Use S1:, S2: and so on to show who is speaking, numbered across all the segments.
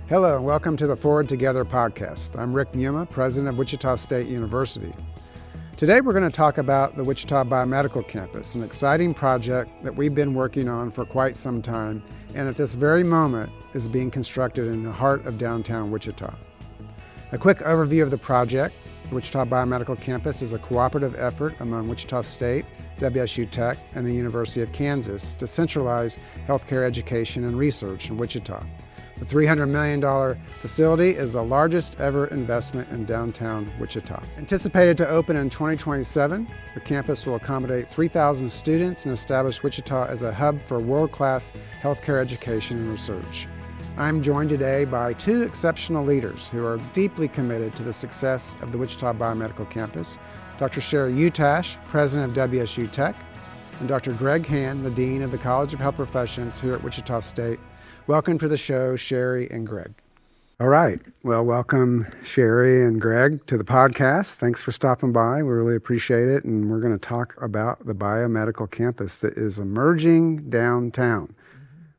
S1: Hello and welcome to the Forward Together podcast. I'm Rick Muma, president of Wichita State University. Today we're going to talk about the Wichita Biomedical Campus, an exciting project that we've been working on for quite some time and at this very moment is being constructed in the heart of downtown Wichita. A quick overview of the project. The Wichita Biomedical Campus is a cooperative effort among Wichita State, WSU Tech, and the University of Kansas to centralize healthcare education and research in Wichita. The $300 million facility is the largest ever investment in downtown Wichita. Anticipated to open in 2027, the campus will accommodate 3,000 students and establish Wichita as a hub for world-class healthcare education and research. I'm joined today by two exceptional leaders who are deeply committed to the success of the Wichita Biomedical Campus, Dr. Sherry Utash, president of WSU Tech, and Dr. Greg Hand, the dean of the College of Health Professions here at Wichita State. Welcome to the show, Sherry and Greg. All right. Well, welcome, Sherry and Greg, to the podcast. Thanks for stopping by. We really appreciate it. And we're going to talk about the biomedical campus that is emerging downtown.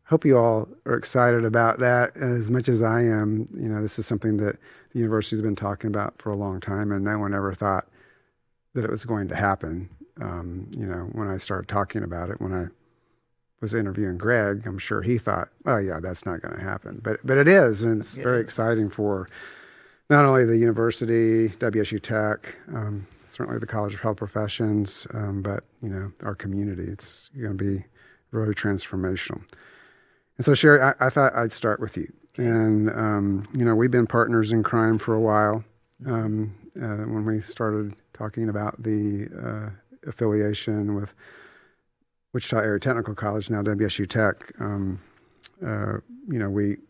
S1: Hope you all are excited about that as much as I am. You know, this is something that the university has been talking about for a long time, and no one ever thought that it was going to happen. When I started talking about it, when I was interviewing Greg, I'm sure he thought, oh yeah, that's not going to happen. But it is, and it's very exciting for not only the university, WSU Tech, certainly the College of Health Professions, but our community. It's going to be really transformational. And so, Sherry, I thought I'd start with you. And we've been partners in crime for a while. When we started talking about the affiliation with Wichita Area Technical College, now WSU Tech,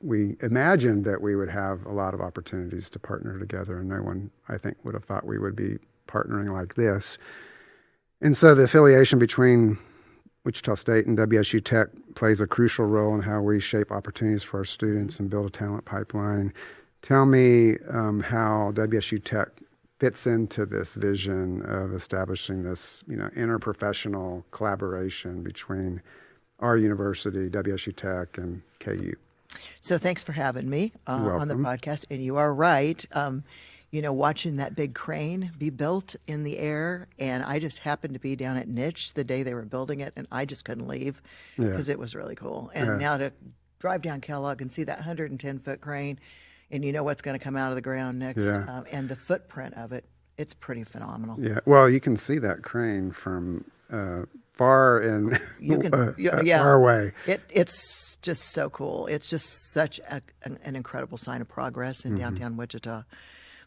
S1: we imagined that we would have a lot of opportunities to partner together, and no one, I think, would have thought we would be partnering like this. And so the affiliation between Wichita State and WSU Tech plays a crucial role in how we shape opportunities for our students and build a talent pipeline. Tell me how WSU Tech fits into this vision of establishing this, interprofessional collaboration between our university, WSU Tech, and KU.
S2: So thanks for having me on the podcast. And you are right. Watching that big crane be built in the air, and I just happened to be down at Niche the day they were building it, and I just couldn't leave because it was really cool. And now to drive down Kellogg and see that 110-foot crane, and you know what's going to come out of the ground next, and the footprint of it, it's pretty phenomenal. Yeah, well, you can see that crane from far and far away.
S1: It's
S2: just so cool. It's just such an incredible sign of progress in downtown Wichita.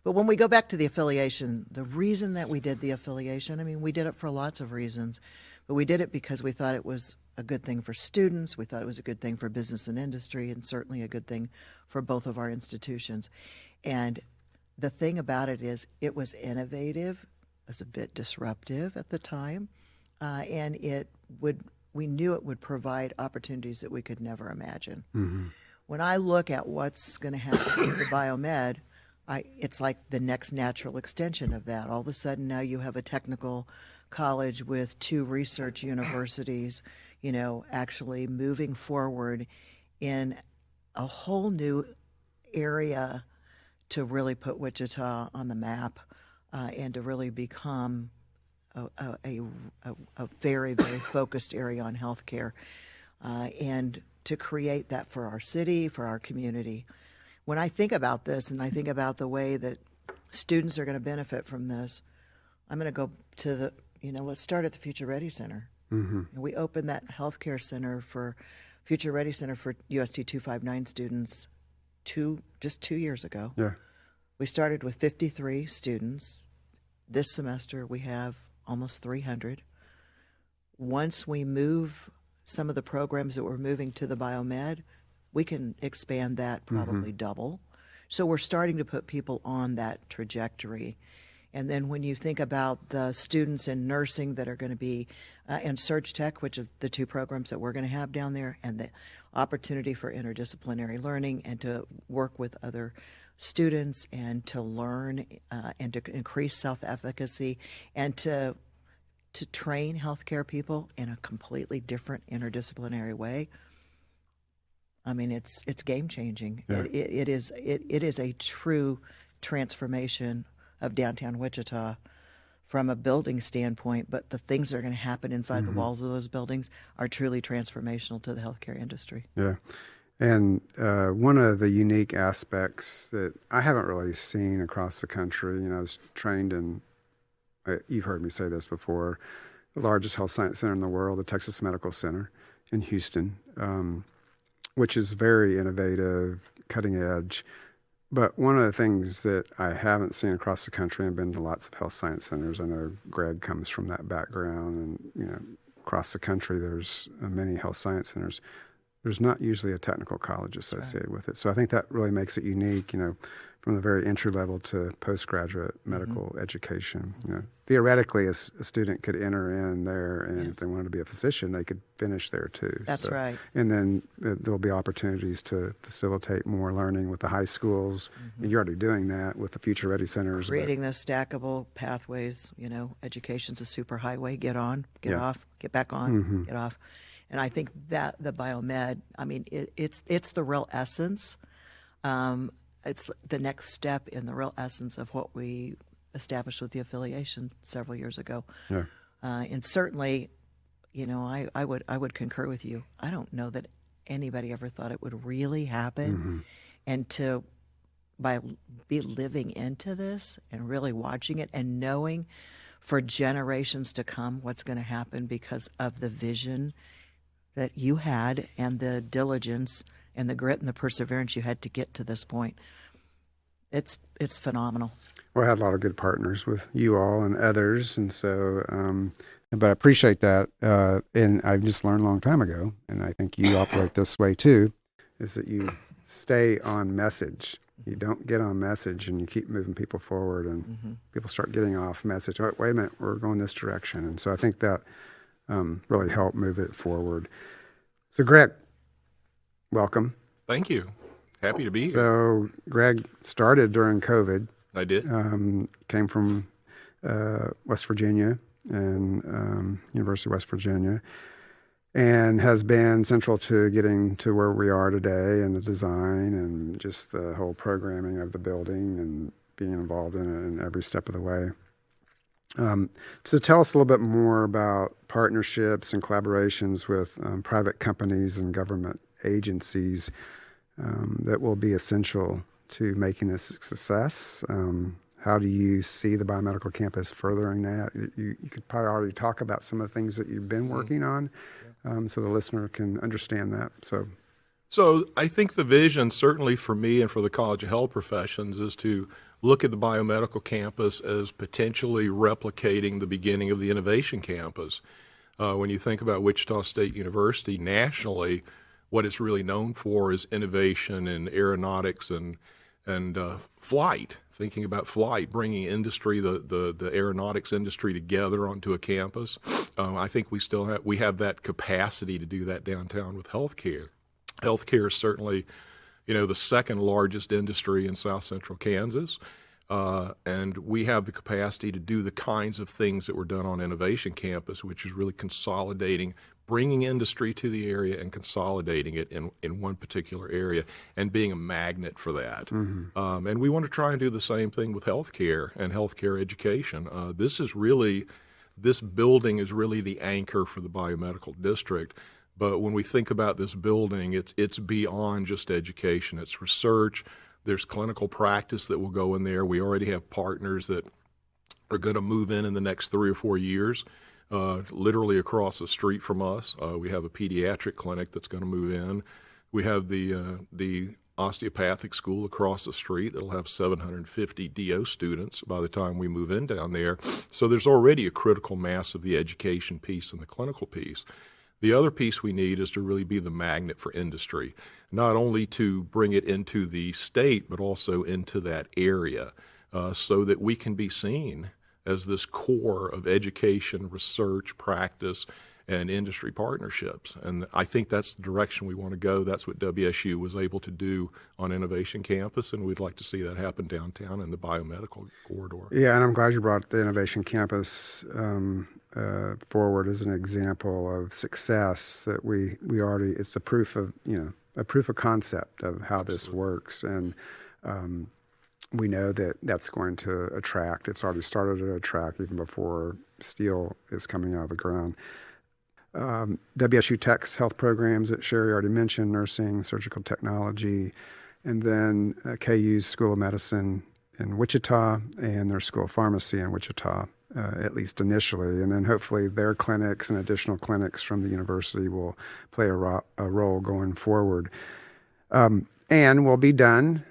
S2: But when we go back to the affiliation, the reason that we did the affiliation, we did it for lots of reasons, but we did it because we thought it was a good thing for students. We thought it was a good thing for business and industry, and certainly a good thing for both of our institutions. And the thing about it is it was innovative, it was a bit disruptive at the time, and we knew it would provide opportunities that we could never imagine. Mm-hmm. When I look at what's going to happen with the biomed, it's like the next natural extension of that. All of a sudden now you have a technical college with two research universities, actually moving forward in a whole new area to really put Wichita on the map and to really become a very, very focused area on healthcare and to create that for our city, for our community. When I think about this and I think about the way that students are going to benefit from this, I'm going to go to let's start at the Future Ready Center. Mm-hmm. We opened that healthcare center for Future Ready Center for UST 259 students just 2 years ago. Yeah. We started with 53 students. This semester we have almost 300. Once we move some of the programs that we're moving to the biomed, we can expand that probably double. So we're starting to put people on that trajectory. And then when you think about the students in nursing that are going to be in Surge Tech, which is the two programs that we're going to have down there, and the opportunity for interdisciplinary learning and to work with other students and to learn and to increase self-efficacy and to train healthcare people in a completely different interdisciplinary way, I mean, it's game changing.
S1: Yeah.
S2: It is a true transformation of downtown Wichita from a building standpoint, but the things that are going to happen inside the walls of those buildings are truly transformational to the healthcare industry.
S1: Yeah. And one of the unique aspects that I haven't really seen across the country, I was trained in, you've heard me say this before, the largest health science center in the world, the Texas Medical Center in Houston, which is very innovative, cutting edge. But one of the things that I haven't seen across the country, I've been to lots of health science centers. I know Greg comes from that background, and across the country there's many health science centers. There's not usually a technical college associated with it. So I think that really makes it unique, from the very entry level to postgraduate medical education. Theoretically, a student could enter in there, and if they wanted to be a physician, they could finish there too.
S2: That's right.
S1: And then there'll be opportunities to facilitate more learning with the high schools. And you're already doing that with the Future Ready Centers.
S2: Creating those stackable pathways, education's a super highway, get on, get off, get back on, get off. And I think that the biomed, I mean, it's the real essence. It's the next step in the real essence of what we established with the affiliation several years ago.
S1: Yeah.
S2: And certainly, I would concur with you. I don't know that anybody ever thought it would really happen, and by living into this and really watching it and knowing for generations to come what's going to happen because of the vision that you had and the diligence and the grit and the perseverance you had to get to this point. It's phenomenal.
S1: Well, I had a lot of good partners with you all and others, and so, but I appreciate that. And I just learned a long time ago, and I think you operate this way too, is that you stay on message. You don't get on message, and you keep moving people forward, and people start getting off message. Oh, wait a minute, we're going this direction. And so I think that really helped move it forward. So Greg, welcome.
S3: Thank you. Happy to be here.
S1: So Greg started during COVID.
S3: I did.
S1: Came from West Virginia and University of West Virginia, and has been central to getting to where we are today, and the design and just the whole programming of the building and being involved in it in every step of the way. So tell us a little bit more about partnerships and collaborations with private companies and government agencies that will be essential to making this a success. How do you see the biomedical campus furthering that? You could probably already talk about some of the things that you've been working on, so the listener can understand that. So
S3: I think the vision, certainly for me and for the College of Health Professions, is to look at the biomedical campus as potentially replicating the beginning of the innovation campus. When you think about Wichita State University nationally, what it's really known for is innovation in aeronautics and flight. Thinking about flight, bringing industry, the aeronautics industry together onto a campus. I think we have that capacity to do that downtown with healthcare. Healthcare is certainly, the second largest industry in South Central Kansas, and we have the capacity to do the kinds of things that were done on Innovation Campus, which is really consolidating, bringing industry to the area and consolidating it in one particular area and being a magnet for that. And we want to try and do the same thing with healthcare and healthcare education. This building is really the anchor for the biomedical district. But when we think about this building, it's beyond just education. It's research. There's clinical practice that will go in there. We already have partners that are going to move in the next 3 or 4 years, literally across the street from us. We have a pediatric clinic that's going to move in. We have the osteopathic school across the street that'll have 750 DO students by the time we move in down there. So there's already a critical mass of the education piece and the clinical piece. The other piece we need is to really be the magnet for industry, not only to bring it into the state, but also into that area, so that we can be seen as this core of education, research, practice, and industry partnerships. And I think that's the direction we want to go. That's what WSU was able to do on Innovation Campus, and we'd like to see that happen downtown in the biomedical corridor.
S1: Yeah, and I'm glad you brought the Innovation Campus forward as an example of success that we already, it's the proof of, a proof of concept of how this works. And we know that that's going to attract. It's already started to attract even before steel is coming out of the ground. WSU Tech's health programs that Sherry already mentioned, nursing, surgical technology, and then KU's School of Medicine in Wichita and their School of Pharmacy in Wichita, at least initially. And then hopefully their clinics and additional clinics from the university will play a role going forward. And we'll be done,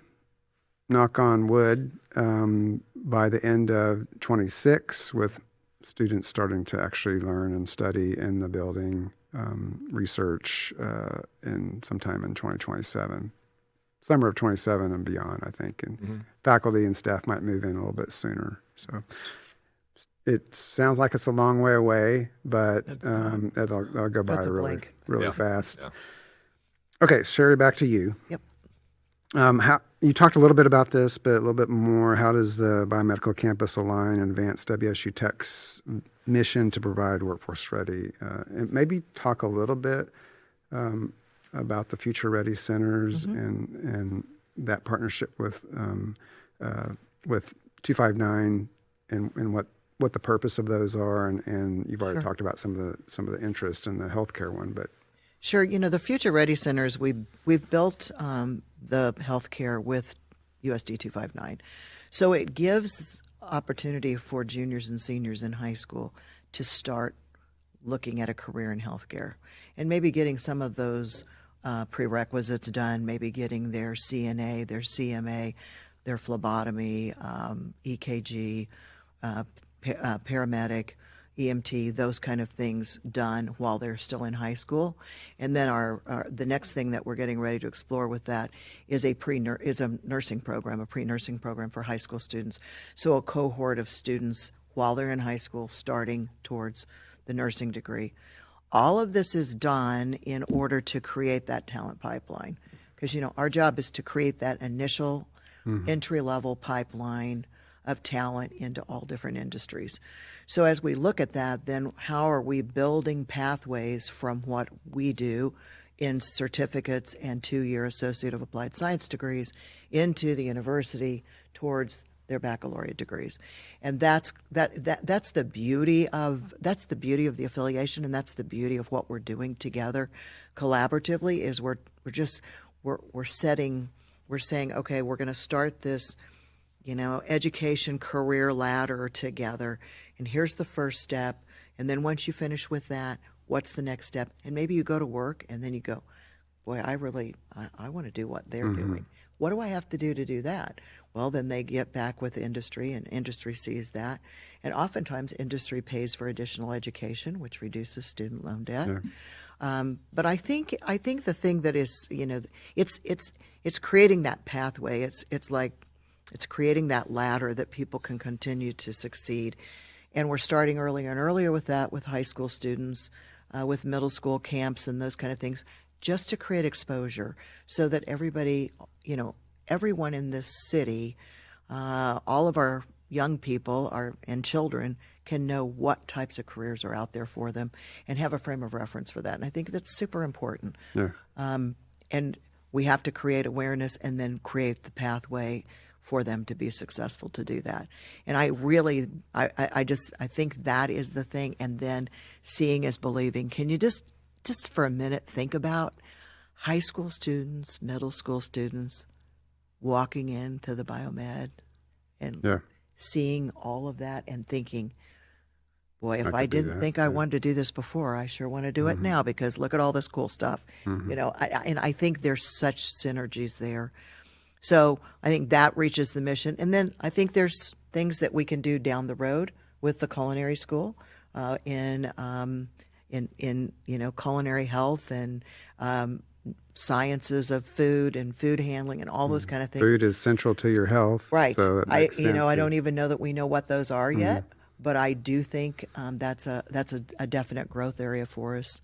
S1: knock on wood, by the end of 26 with students starting to actually learn and study in the building, research sometime in 2027. Summer of 27 and beyond, I think. And faculty and staff might move in a little bit sooner. So it sounds like it's a long way away, but it'll go by really fast. Yeah. Okay, Sherry, back to you.
S2: Yep.
S1: How you talked a little bit about this, but a little bit more. How does the biomedical campus align and advance WSU Tech's mission to provide workforce ready? And maybe talk a little bit about the Future Ready Centers and that partnership with 259 and what the purpose of those are. And you've already talked about some of the interest in the healthcare one, but.
S2: Sure. The Future Ready Centers, we've built the healthcare with USD 259. So it gives opportunity for juniors and seniors in high school to start looking at a career in healthcare and maybe getting some of those prerequisites done, maybe getting their CNA, their CMA, their phlebotomy, EKG, paramedic, EMT, those kind of things done while they're still in high school. And then the next thing that we're getting ready to explore with that is a nursing program, a pre-nursing program for high school students. So a cohort of students while they're in high school starting towards the nursing degree. All of this is done in order to create that talent pipeline. Because, our job is to create that initial entry-level pipeline of talent into all different industries. So as we look at that, then how are we building pathways from what we do in certificates and 2-year Associate of Applied Science degrees into the university towards their baccalaureate degrees? And that's the beauty of the affiliation, and that's the beauty of what we're doing together collaboratively. Is we're saying, okay, we're going to start this education career ladder together. And here's the first step. And then once you finish with that, what's the next step? And maybe you go to work and then you go, boy, I want to do what they're doing. What do I have to do that? Well, then they get back with industry and industry sees that. And oftentimes industry pays for additional education, which reduces student loan debt. Yeah. But I think the thing that is, it's creating that pathway. It's creating that ladder that people can continue to succeed. And we're starting earlier and earlier with that, with high school students, with middle school camps and those kind of things, just to create exposure so that everybody, everyone in this city, all of our young people and children can know what types of careers are out there for them and have a frame of reference for that. And I think that's super important. Yeah. And we have to create awareness and then create the pathway for them to be successful to do that. And I think that is the thing. And then seeing is believing. Can you just for a minute think about high school students, middle school students walking into the biomed and seeing all of that and thinking, boy, if I didn't think I wanted to do this before, I sure want to do it now because look at all this cool stuff. And I think there's such synergies there. So I think that reaches the mission. And then I think there's things that we can do down the road with the culinary school in culinary health and sciences of food and food handling and all those kind of things.
S1: Food is central to your health.
S2: Right.
S1: So it makes sense.
S2: I don't even know that we know what those are yet, but I do think that's a definite growth area for us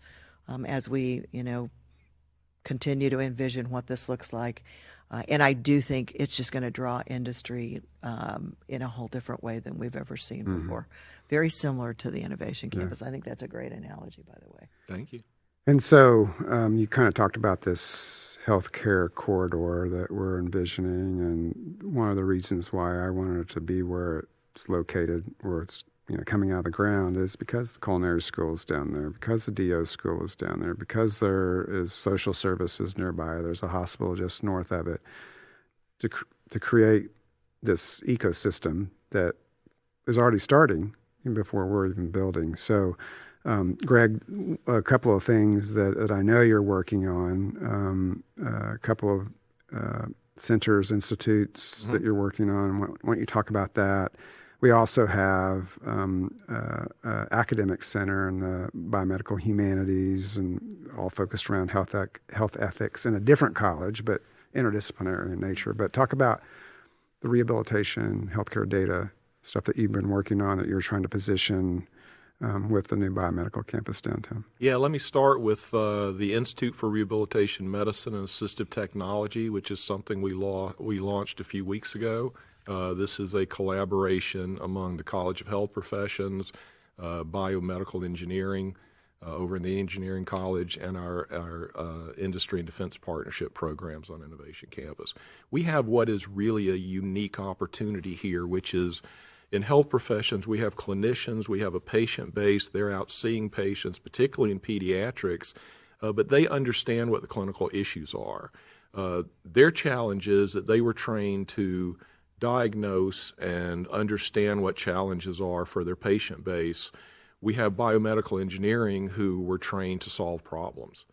S2: as we, continue to envision what this looks like. And I do think it's just going to draw industry in a whole different way than we've ever seen before. Very similar to the Innovation Campus. I think that's a great analogy, by the way.
S3: Thank you.
S1: And so you kind of talked about this healthcare corridor that we're envisioning, and one of the reasons why I wanted it to be where it's located, where it's coming out of the ground, is because the culinary school is down there, because the DO school is down there, because there is social services nearby. There's a hospital just north of it. To create this ecosystem that is already starting before we're even building. So, Greg, a couple of things that I know you're working on, a couple of centers, institutes that you're working on. Why don't you talk about that? We also have academic center in the biomedical humanities, and all focused around health ethics in a different college, but interdisciplinary in nature. But talk about the rehabilitation, healthcare data stuff that you've been working on, that you're trying to position with the new biomedical campus downtown.
S3: Yeah, let me start with the Institute for Rehabilitation Medicine and Assistive Technology, which is something we launched a few weeks ago. This is a collaboration among the College of Health Professions, Biomedical Engineering over in the Engineering College, and our Industry and Defense Partnership programs on Innovation Campus. We have what is really a unique opportunity here, which is in health professions, we have clinicians, we have a patient base, they're out seeing patients, particularly in pediatrics, but they understand what the clinical issues are. Their challenge is that they were trained to diagnose and understand what challenges are for their patient base. We have biomedical engineering who were trained to solve problems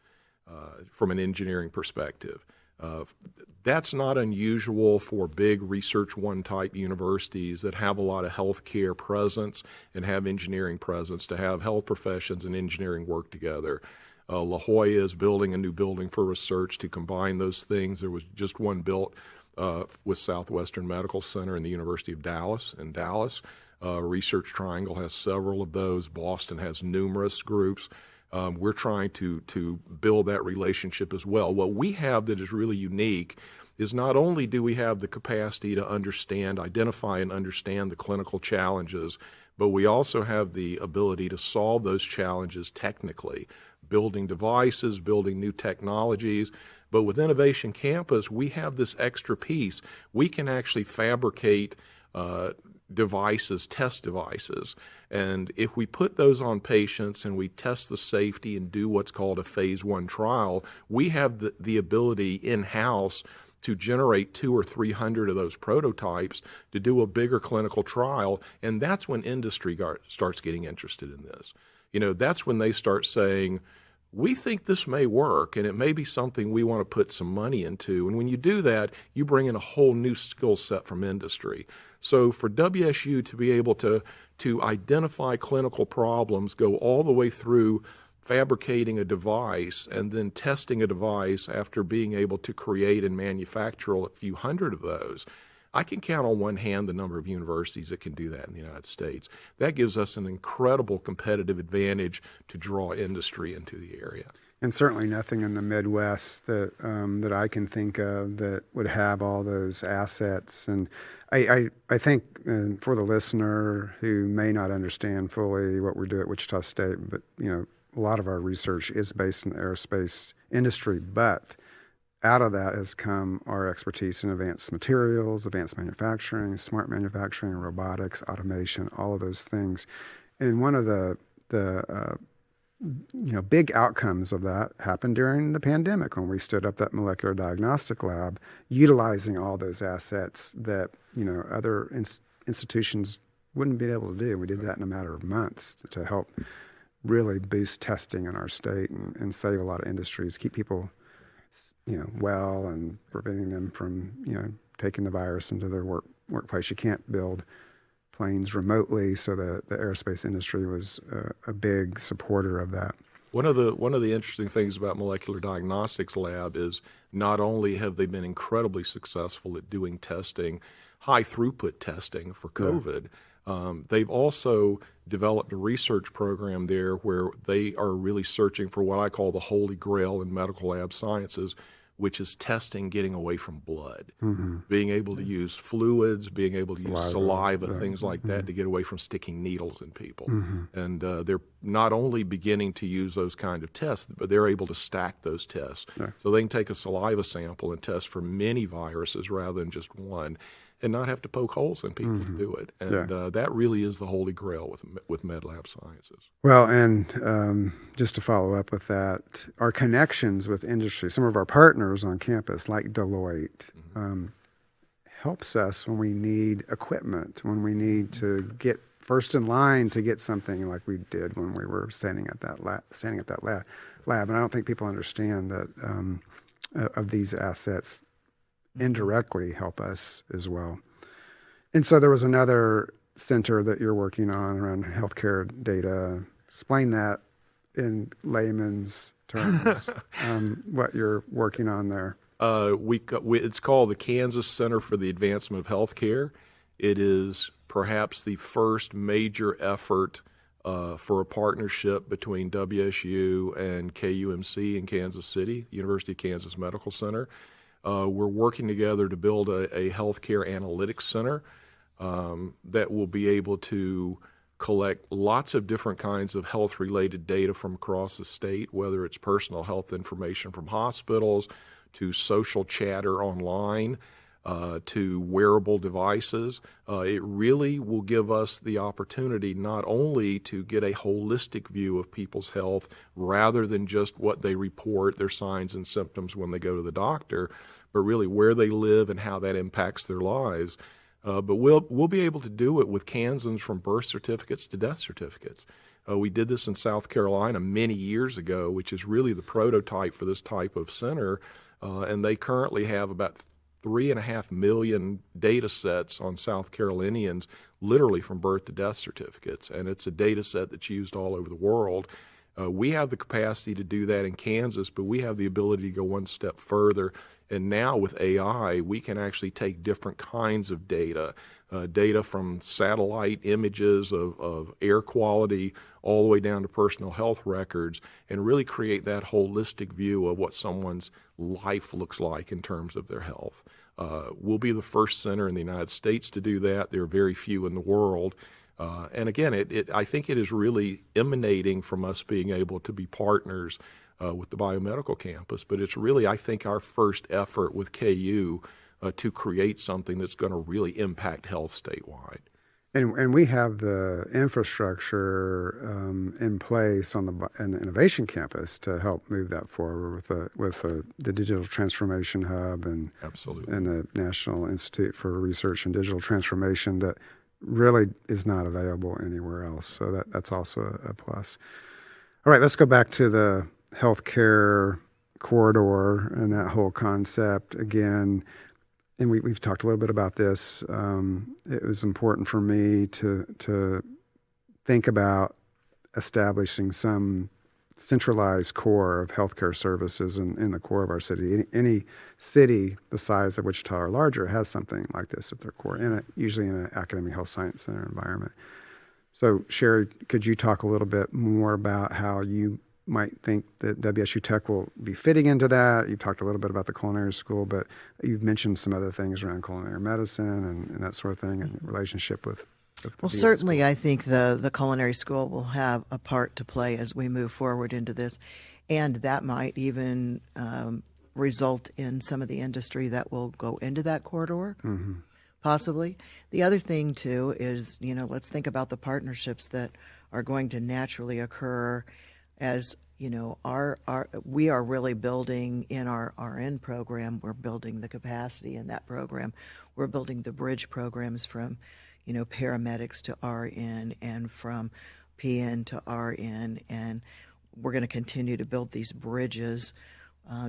S3: from an engineering perspective. That's not unusual for big Research One type universities that have a lot of healthcare presence and have engineering presence, to have health professions and engineering work together. La Jolla is building a new building for research to combine those things. There was just one built with Southwestern Medical Center and the University of Dallas in Dallas. Research Triangle has several of those. Boston has numerous groups. We're trying to build that relationship as well. What we have that is really unique is not only do we have the capacity to identify and understand the clinical challenges, but we also have the ability to solve those challenges technically, building devices, building new technologies. But with Innovation Campus, we have this extra piece. We can actually fabricate devices, test devices. And if we put those on patients and we test the safety and do what's called a phase 1 trial, we have the ability in-house to generate 200 or 300 of those prototypes to do a bigger clinical trial. And that's when industry starts getting interested in this. That's when they start saying, we think this may work, and it may be something we want to put some money into. And when you do that, you bring in a whole new skill set from industry. So for WSU to be able to identify clinical problems, go all the way through fabricating a device and then testing a device after being able to create and manufacture a few hundred of those, I can count on one hand the number of universities that can do that in the United States. That gives us an incredible competitive advantage to draw industry into the area.
S1: And certainly nothing in the Midwest that I can think of that would have all those assets. And I think for the listener who may not understand fully what we do at Wichita State, but a lot of our research is based in the aerospace industry, but out of that has come our expertise in advanced materials, advanced manufacturing, smart manufacturing, robotics, automation, all of those things. And one of the big outcomes of that happened during the pandemic when we stood up that molecular diagnostic lab, utilizing all those assets that other institutions wouldn't be able to do. We did that in a matter of months to help really boost testing in our state and save a lot of industries, keep people well, and preventing them from, taking the virus into their workplace. You can't build planes remotely, so the aerospace industry was a big supporter of that.
S3: One of the interesting things about Molecular Diagnostics Lab is not only have they been incredibly successful at doing testing, high throughput testing for COVID, they've also developed a research program there where they are really searching for what I call the holy grail in medical lab sciences, which is testing getting away from blood, being able to use fluids, being able to use saliva, things like that to get away from sticking needles in people. And they're not only beginning to use those kind of tests, but they're able to stack those tests. So they can take a saliva sample and test for many viruses rather than just one, and not have to poke holes in people to do it. And that really is the holy grail with MedLab Sciences.
S1: Well, and just to follow up with that, our connections with industry, some of our partners on campus, like Deloitte, helps us when we need equipment, when we need to get first in line to get something like we did when we were standing at that lab. And I don't think people understand that of these assets indirectly help us as well. And so there was another center that you're working on around healthcare data. Explain that in layman's terms, what you're working on there.
S3: It's called the Kansas Center for the Advancement of Healthcare. It is perhaps the first major effort for a partnership between WSU and KUMC in Kansas City, University of Kansas Medical Center. We're working together to build a healthcare analytics center that will be able to collect lots of different kinds of health-related data from across the state, whether it's personal health information from hospitals to social chatter online to wearable devices. It really will give us the opportunity not only to get a holistic view of people's health rather than just what they report, their signs and symptoms when they go to the doctor, but really where they live and how that impacts their lives. But we'll be able to do it with Kansans from birth certificates to death certificates. We did this in South Carolina many years ago, which is really the prototype for this type of center, and they currently have about 3.5 million data sets on South Carolinians, literally from birth to death certificates, and it's a data set that's used all over the world. We have the capacity to do that in Kansas, but we have the ability to go one step further. And now with AI, we can actually take different kinds of data, data from satellite images of air quality all the way down to personal health records, and really create that holistic view of what someone's life looks like in terms of their health. We'll be the first center in the United States to do that. There are very few in the world. And again, I think it is really emanating from us being able to be partners with the Biomedical Campus, but it's really, I think, our first effort with KU to create something that's going to really impact health statewide.
S1: And we have the infrastructure in place on the Innovation Campus to help move that forward with the Digital Transformation Hub and the National Institute for Research and Digital Transformation that really is not available anywhere else. So that's also a plus. All right, let's go back to the healthcare corridor and that whole concept again. And we've talked a little bit about this. It was important for me to think about establishing some centralized core of healthcare services in the core of our city. Any city the size of Wichita or larger has something like this at their core, usually in an academic health science center environment. So, Sherry, could you talk a little bit more about how you might think that WSU Tech will be fitting into that? You talked a little bit about the culinary school, but you've mentioned some other things around culinary medicine and that sort of thing, and relationship with
S2: well, certainly school. I think the culinary school will have a part to play as we move forward into this, and that might even result in some of the industry that will go into that corridor, possibly. The other thing, too, is, let's think about the partnerships that are going to naturally occur as, we are really building in our RN program, we're building the capacity in that program. We're building the bridge programs from, paramedics to RN and from PN to RN, and we're going to continue to build these bridges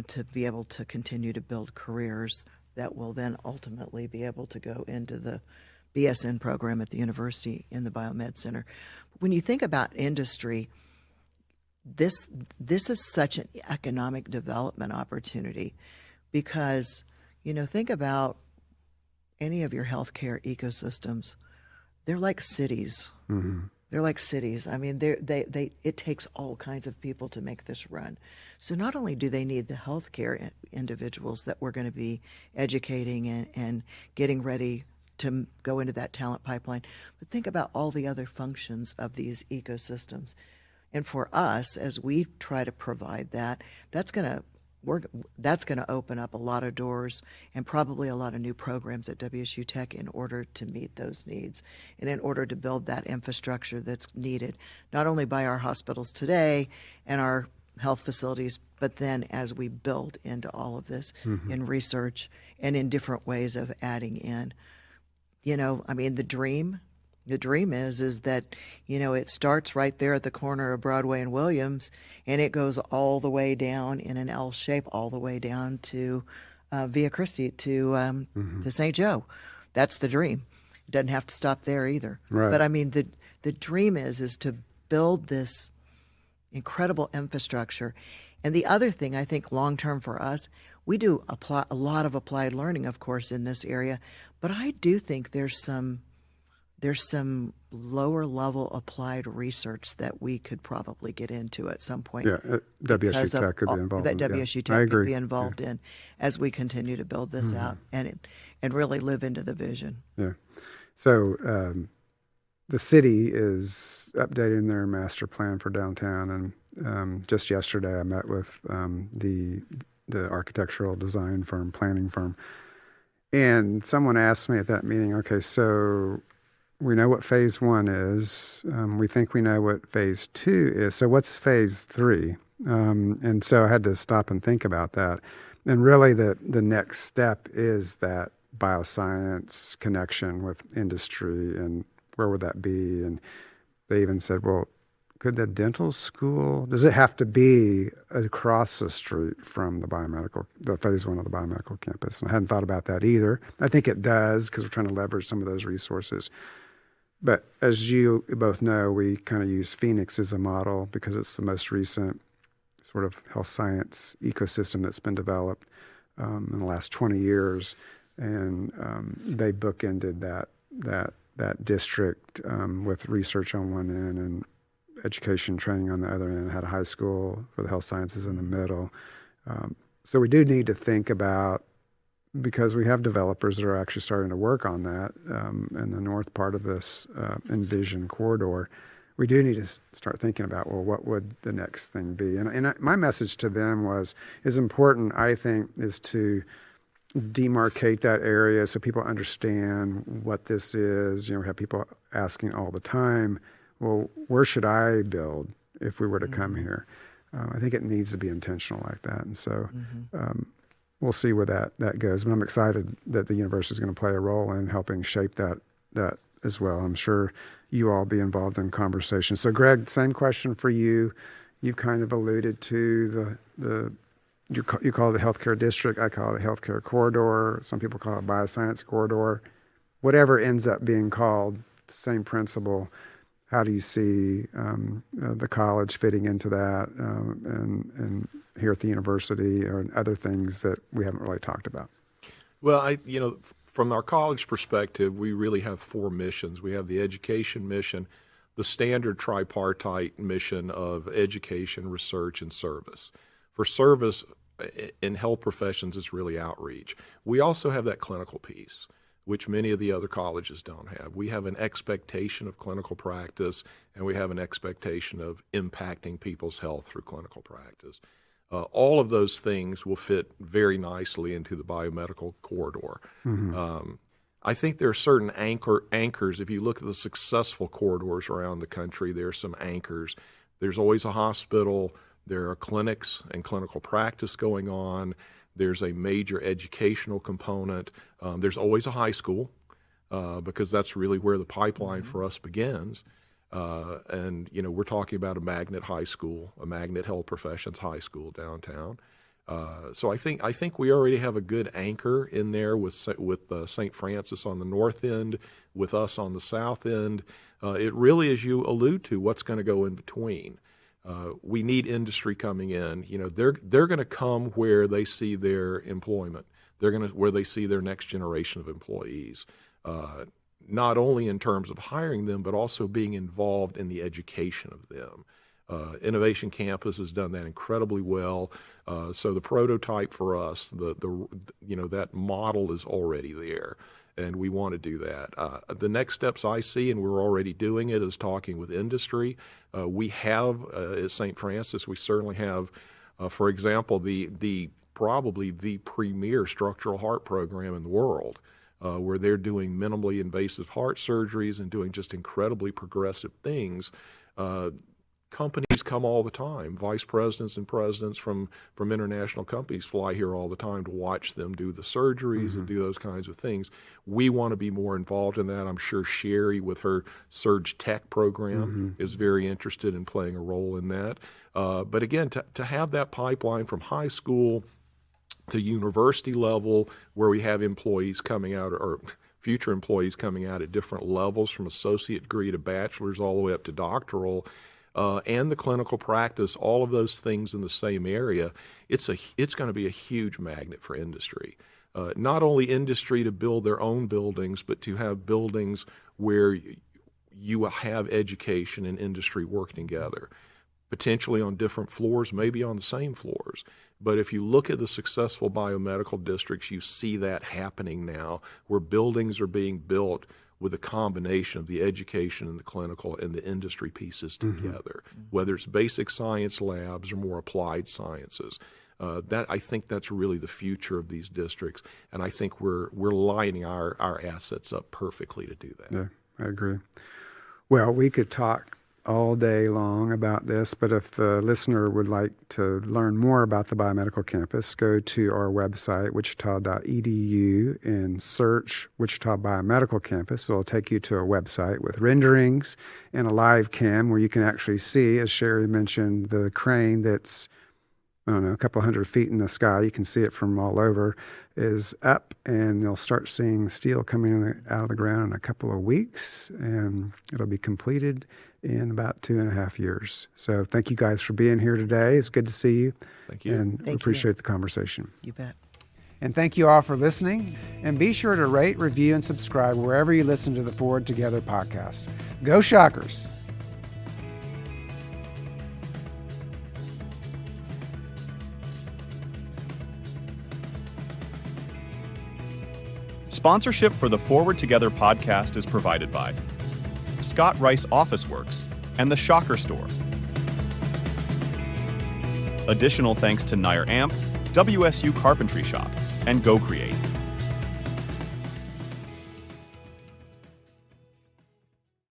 S2: to be able to continue to build careers that will then ultimately be able to go into the BSN program at the university in the Biomed Center. When you think about industry, this is such an economic development opportunity because, think about any of your healthcare ecosystems. They're like cities. They're like cities. I mean, it takes all kinds of people to make this run. So not only do they need the healthcare individuals that we're going to be educating and getting ready to go into that talent pipeline, but think about all the other functions of these ecosystems. And for us, as we try to provide that, that's going to open up a lot of doors and probably a lot of new programs at WSU Tech in order to meet those needs and in order to build that infrastructure that's needed, not only by our hospitals today and our health facilities, but then as we build into all of this in research and in different ways of adding in. You know, I mean, the dream is that, you know, it starts right there at the corner of Broadway and Williams, and it goes all the way down in an L shape, all the way down to Via Christi to St. Joe. That's the dream. It doesn't have to stop there either.
S1: Right.
S2: But I mean, the dream is to build this incredible infrastructure. And the other thing I think long term for us, we do a lot of applied learning, of course, in this area, but I do think there's some lower level applied research that we could probably get into at some point.
S1: Yeah, WSU Tech could be involved.
S2: That WSU Tech could be involved in as we continue to build this out and really live into the vision.
S1: Yeah. So the city is updating their master plan for downtown, and just yesterday I met with the architectural design firm, planning firm, and someone asked me at that meeting, okay, so we know what phase 1 is. We think we know what phase 2 is. So what's phase 3? And so I had to stop and think about that. And really the next step is that bioscience connection with industry, and where would that be? And they even said, well, could the dental school, does it have to be across the street from the phase 1 of the biomedical campus? And I hadn't thought about that either. I think it does, because we're trying to leverage some of those resources. But as you both know, we kind of use Phoenix as a model because it's the most recent sort of health science ecosystem that's been developed in the last 20 years. And they bookended that district with research on one end and education training on the other end, had a high school for the health sciences in the middle. So we do need to think about, because we have developers that are actually starting to work on that in the north part of this Envision corridor, we do need to start thinking about, well, what would the next thing be? And my message to them is important, I think, is to demarcate that area so people understand what this is. You know, we have people asking all the time, well, where should I build if we were to come here? I think it needs to be intentional like that. And so we'll see where that goes. But I'm excited that the university is going to play a role in helping shape that as well. I'm sure you all be involved in conversation. So Greg, same question for you. You kind of alluded to you call it a healthcare district. I call it a healthcare corridor. Some people call it a bioscience corridor. Whatever ends up being called, same principle. How do you see the college fitting into that, and here at the university, or other things that we haven't really talked about?
S3: Well, from our college perspective, we really have 4 missions. We have the education mission, the standard tripartite mission of education, research, and service. For service in health professions, it's really outreach. We also have that clinical piece, which many of the other colleges don't have. We have an expectation of clinical practice, and we have an expectation of impacting people's health through clinical practice. All of those things will fit very nicely into the biomedical corridor. I think there are certain anchors. If you look at the successful corridors around the country, there are some anchors. There's always a hospital. There are clinics and clinical practice going on. There's a major educational component. There's always a high school because that's really where the pipeline for us begins. And we're talking about a magnet high school, a magnet health professions high school downtown. So I think we already have a good anchor in there with St. Francis on the north end, with us on the south end. It really, as you allude to, what's going to go in between. We need industry coming in. They're going to come where they see their employment. Where they see their next generation of employees. not only in terms of hiring them, but also being involved in the education of them. Innovation Campus has done that incredibly well. So the prototype for us, that model is already there, and we want to do that. The next steps I see, and we're already doing it, is talking with industry. We have at St. Francis, we certainly have, for example, probably the premier structural heart program in the world, where they're doing minimally invasive heart surgeries and doing just incredibly progressive things. Companies come all the time. Vice presidents and presidents from international companies fly here all the time to watch them do the surgeries and do those kinds of things. We want to be more involved in that. I'm sure Sherry, with her Surge Tech program, is very interested in playing a role in that. But again, to have that pipeline from high school to university level, where we have employees coming out, or future employees coming out at different levels, from associate degree to bachelor's all the way up to doctoral, and the clinical practice, all of those things in the same area, it's going to be a huge magnet for industry. Not only industry to build their own buildings, but to have buildings where you have education and industry working together, potentially on different floors, maybe on the same floors. But if you look at the successful biomedical districts, you see that happening now, where buildings are being built with a combination of the education and the clinical and the industry pieces together, whether it's basic science labs or more applied sciences. I think that's really the future of these districts, and I think we're lining our assets up perfectly to do that.
S1: Yeah, I agree. Well, we could talk all day long about this, but if the listener would like to learn more about the biomedical campus, go to our website, wichita.edu, and search Wichita Biomedical Campus. It'll take you to a website with renderings and a live cam where you can actually see, as Sherry mentioned, the crane that's, a couple hundred feet in the sky. You can see it from all over, is up, and you'll start seeing steel coming out of the ground in a couple of weeks, and it'll be completed in about 2.5 years. So thank you guys for being here today. It's good to see you.
S3: Thank you.
S1: And we appreciate the conversation.
S2: You bet.
S1: And thank you all for listening. And be sure to rate, review, and subscribe wherever you listen to the Forward Together podcast. Go Shockers!
S4: Sponsorship for the Forward Together podcast is provided by Scott Rice Office Works and the Shocker Store. Additional thanks to Nair Amp, WSU Carpentry Shop, and Go Create.